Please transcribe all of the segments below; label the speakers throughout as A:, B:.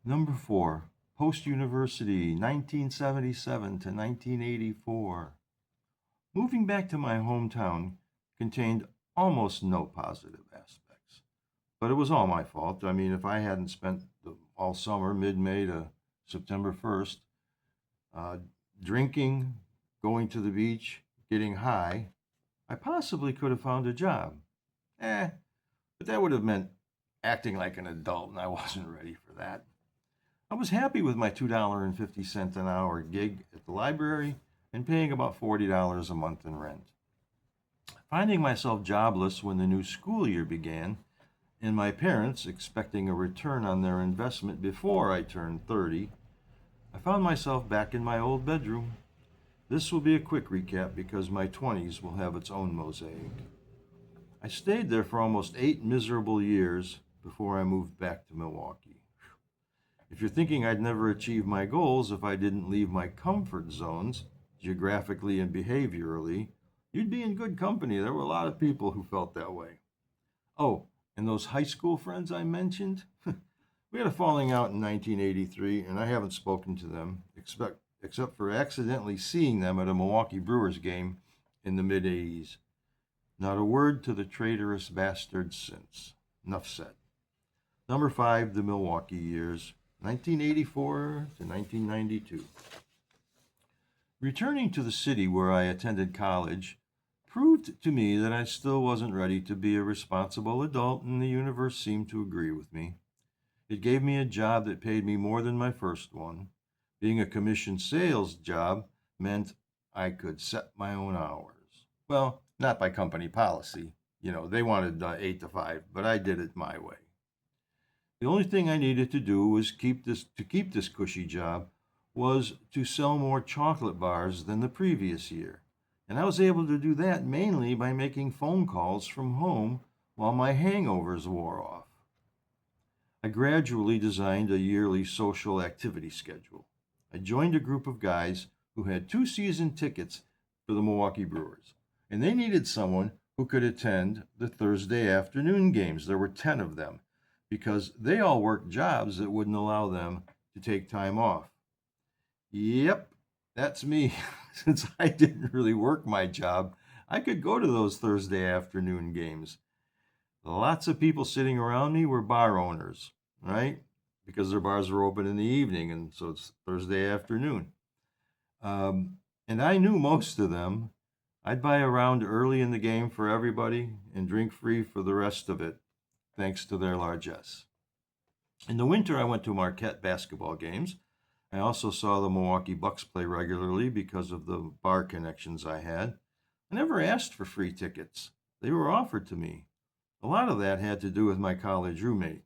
A: Number 4, post-university, 1977 to 1984. Moving back to my hometown contained almost no positive aspects, but it was all my fault. I mean, if I hadn't spent all summer, mid-May to September 1st, uh, drinking, going to the beach, getting high, I possibly could have found a job. But that would have meant acting like an adult, and I wasn't ready for that. I was happy with my $2.50 an hour gig at the library and paying about $40 a month in rent. Finding myself jobless when the new school year began, and my parents expecting a return on their investment before I turned 30, I found myself back in my old bedroom. This will be a quick recap because my 20s will have its own mosaic. I stayed there for almost 8 miserable years before I moved back to Milwaukee. If you're thinking I'd never achieve my goals if I didn't leave my comfort zones, geographically and behaviorally, you'd be in good company. There were a lot of people who felt that way. Oh, and those high school friends I mentioned? We had a falling out in 1983, and I haven't spoken to them, except for accidentally seeing them at a Milwaukee Brewers game in the mid 80s. Not a word to the traitorous bastards since. Enough said. Number 5, the Milwaukee years, 1984 to 1992. Returning to the city where I attended college proved to me that I still wasn't ready to be a responsible adult, and the universe seemed to agree with me. It gave me a job that paid me more than my first one. Being a commission sales job meant I could set my own hours. Well, not by company policy. They wanted 8 to 5, but I did it my way. The only thing I needed to do was keep this cushy job was to sell more chocolate bars than the previous year. And I was able to do that mainly by making phone calls from home while my hangovers wore off. I gradually designed a yearly social activity schedule. I joined a group of guys who had 2 season tickets for the Milwaukee Brewers, and they needed someone who could attend the Thursday afternoon games. There were 10 of them because they all worked jobs that wouldn't allow them to take time off. Yep, that's me. Since I didn't really work my job, I could go to those Thursday afternoon games. Lots of people sitting around me were bar owners, right? Because their bars were open in the evening, and so it's Thursday afternoon. And I knew most of them. I'd buy a round early in the game for everybody and drink free for the rest of it, thanks to their largesse. In the winter, I went to Marquette basketball games. I also saw the Milwaukee Bucks play regularly because of the bar connections I had. I never asked for free tickets. They were offered to me. A lot of that had to do with my college roommate.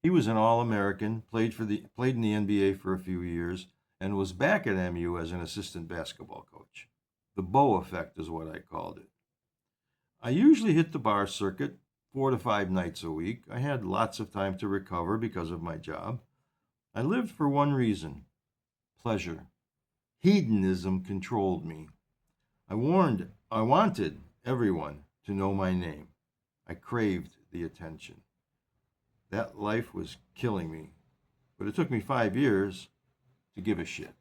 A: He was an All-American, played in the NBA for a few years, and was back at MU as an assistant basketball coach. The Bo effect is what I called it. I usually hit the bar circuit 4 to 5 nights a week. I had lots of time to recover because of my job. I lived for one reason: pleasure. Hedonism controlled me. I wanted everyone to know my name. I craved the attention. That life was killing me, but it took me 5 years to give a shit.